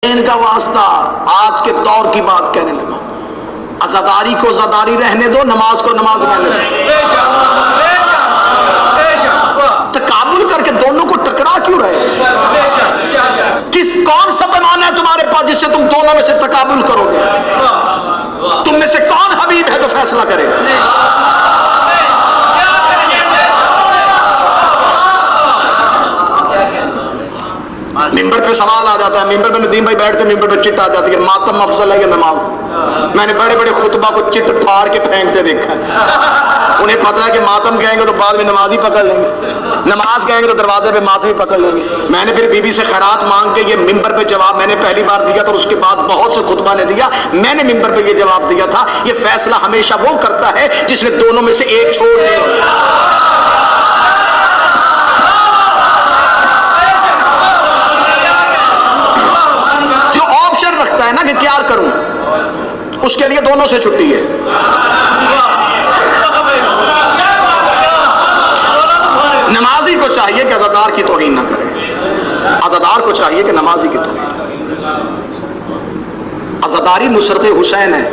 इनका वास्ता आज के दौर की बात कहने लगा। अज़ादारी को ज़ादारी रहने दो, नमाज को नमाज रहने दो। तकाबुल करके दोनों को टकरा क्यों रहे? कौन सा पैमाना है तुम्हारे पास जिससे तुम दोनों में से तकाबुल करोगे? तुम में से कौन हबीब है तो फैसला करे? मिंबर पे सवाल आ जाता है, मिंबर पे नदीम भाई बैठते, मिंबर पे चिट आ जाती है, मातम अफजल है कि नमाज? मैंने बड़े बड़े खुतबा को चिट फाड़ के फेंकते देखा है। उन्हें पता है कि मातम कहेंगे तो बाद में नमाज ही पकड़ लेंगे, नमाज कहेंगे तो दरवाजे पे मातम ही पकड़ लेंगे। मैंने फिर बीबी से खैरात मांग के ये मिंबर पे जवाब मैंने पहली बार दिया था, उसके बाद बहुत से खुतबा ने दिया, मैंने मिंबर पे ये जवाब दिया था, ये फैसला हमेशा वो करता है जिसने दोनों में से एक छोड़ दिया। है ना कि क्या करूं, उसके लिए दोनों से छुट्टी है। नमाजी को चाहिए कि अज़ादार की तौहीन ना करे, अज़ादार को चाहिए कि नमाजी की तौहीन। अज़ादारी नुसरत हुसैन है,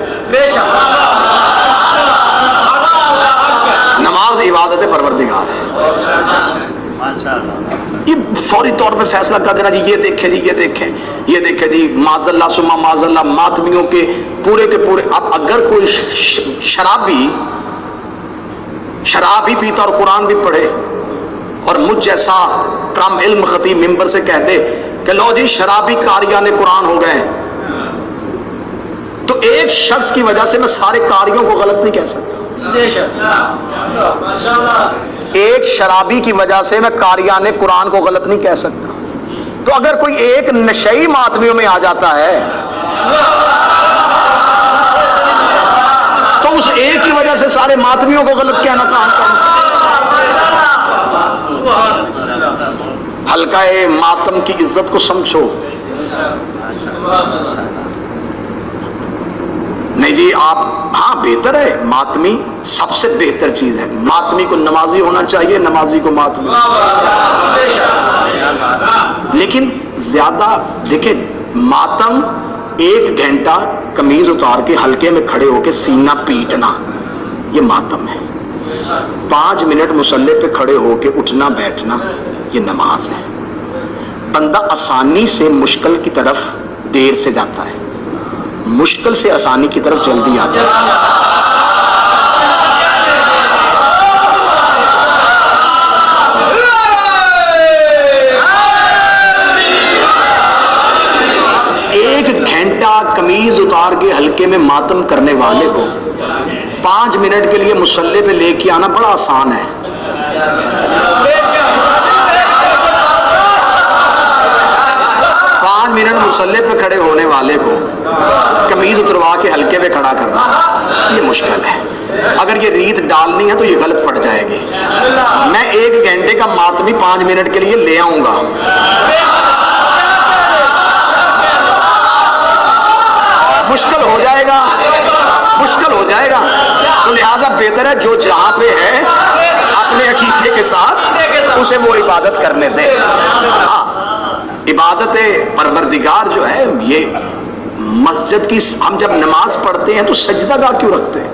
नमाज इबादत परवरदिगार है। ये फौरी तौर पे फैसला कर देना जी, ये देखें जी, ये देखें, ये देखें जी, माज़ल्ला सुमा माज़ल्ला मातमियों के पूरे अब अगर कोई शराब भी पीता और कुरान भी पढ़े और मुझ जैसा कम इल्म खतीब मिंबर से कह दे कि लो जी शराबी कारियाने कुरान हो गए, तो एक शख्स की वजह से मैं सारे कारियों को गलत नहीं कह सकता। एक शराबी की वजह से मैं कारियाने कुरान को गलत नहीं कह सकता। तो अगर कोई एक नशई मातमियों में आ जाता है तो उस एक की वजह से सारे मातमियों को गलत कहना कहां से? हल्का मातम की इज्जत को समझो। नहीं जी आप, हाँ बेहतर है, मातमी सबसे बेहतर चीज है। मातमी को नमाजी होना चाहिए, नमाजी को मातमी। लेकिन ज्यादा देखे, मातम 1 घंटा कमीज उतार के हल्के में खड़े होके सीना पीटना, ये मातम है। 5 मिनट मुसल्ले पे खड़े होके उठना बैठना, ये नमाज है। बंदा आसानी से मुश्किल की तरफ देर से जाता है, मुश्किल से आसानी की तरफ जल्दी आता है। एक घंटा कमीज उतार के हल्के में मातम करने वाले को 5 मिनट के लिए मुसल्ले पे लेके आना बड़ा आसान है। 5 मिनट मुसल्ले पे खड़े होने वाले को कमीज उतरवा के हल्के पे खड़ा करना ये मुश्किल है। अगर ये रीत डालनी है तो ये गलत पड़ जाएगी। मैं 1 घंटे का मातमी 5 मिनट के लिए ले आऊंगा, मुश्किल हो जाएगा, मुश्किल हो जाएगा। तो लिहाजा बेहतर है जो जहां पे है अपने अकीदे के साथ उसे वो इबादत करने दे। इबादत परवरदिगार जो है, ये मस्जिद की हम जब नमाज पढ़ते हैं तो सजदा गाह क्यों रखते हैं?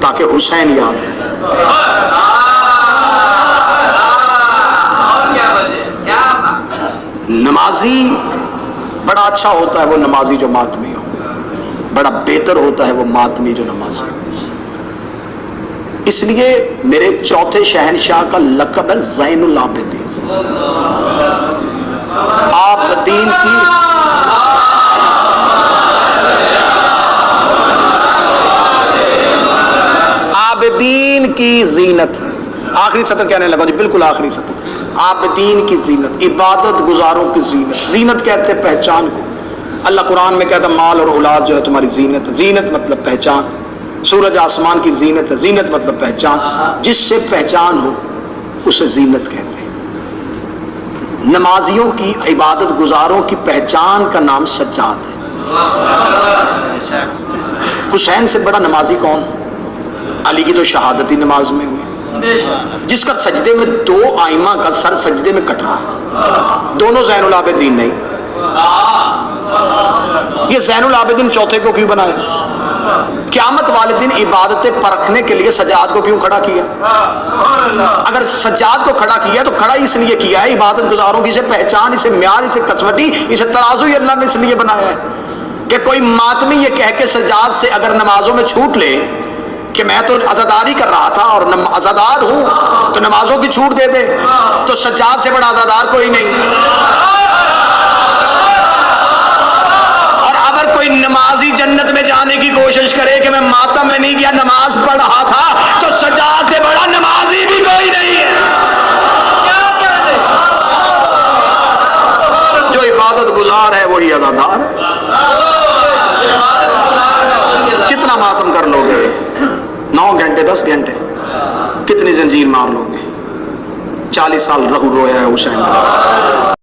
ताकि हुसैन याद रहे। नमाजी बड़ा अच्छा होता है वो नमाजी जो मातमी हो, बड़ा बेहतर होता है वो मातमी जो नमाजी। इसलिए मेरे चौथे शहनशाह का लक़ब है ज़ैनुल आबिदीन। आबिदीन की आबिदीन की जीनत, आखिरी सत्र कहने लगा जी, बिल्कुल आखिरी सत्र। आबिदीन की जीनत, इबादत गुजारों की जीनत। जीनत कहते हैं पहचान को। अल्लाह कुरान में कहता है माल और औलाद जो है तुम्हारी जीनत है। जीनत मतलब पहचान। सूरज आसमान की जीनत है, जीनत मतलब पहचान। जिससे पहचान हो उसे जीनत कहते हैं। नमाजियों की, इबादत गुजारों की पहचान का नाम सज्जाद है। हुसैन से बड़ा नमाजी कौन? अली की तो शहादती नमाज में हुई, जिसका सजदे में 2 आइमा का सर सजदे में कट रहा है। दोनों ज़ैनुल आबिदीन नहीं, ये ज़ैनुल आबिदीन चौथे को क्यों बनाया? क़यामत वाले दिन इबादतें परखने के लिए सज्जाद को क्यों खड़ा किया? अगर सज्जाद को खड़ा किया तो खड़ा इसलिए किया है, इबादत गुजारों की इसे पहचान, इसे म्यार, इसे कसवटी, इसे तराजू ही अल्लाह ने इसलिए बनाया है कि कोई मातमी ये कह के सज्जाद से अगर नमाजों में छूट ले कि मैं तो अज़ादारी कर रहा था और अज़ादार हूं तो नमाजों की छूट दे दे, तो सज्जाद से बड़ा अज़ादार कोई नहीं। कोई नमाजी जन्नत में जाने की कोशिश करे कि मैं मातम में नहीं गया, नमाज पढ़ रहा था, तो सज्जाद से बड़ा नमाजी भी कोई नहीं है। जो इबादत गुजार है वही अज़ादार है। कितना मातम कर लोगे? 9 घंटे 10 घंटे, कितनी जंजीर मार लोगे? 40 साल रहू रोया है हुसैन।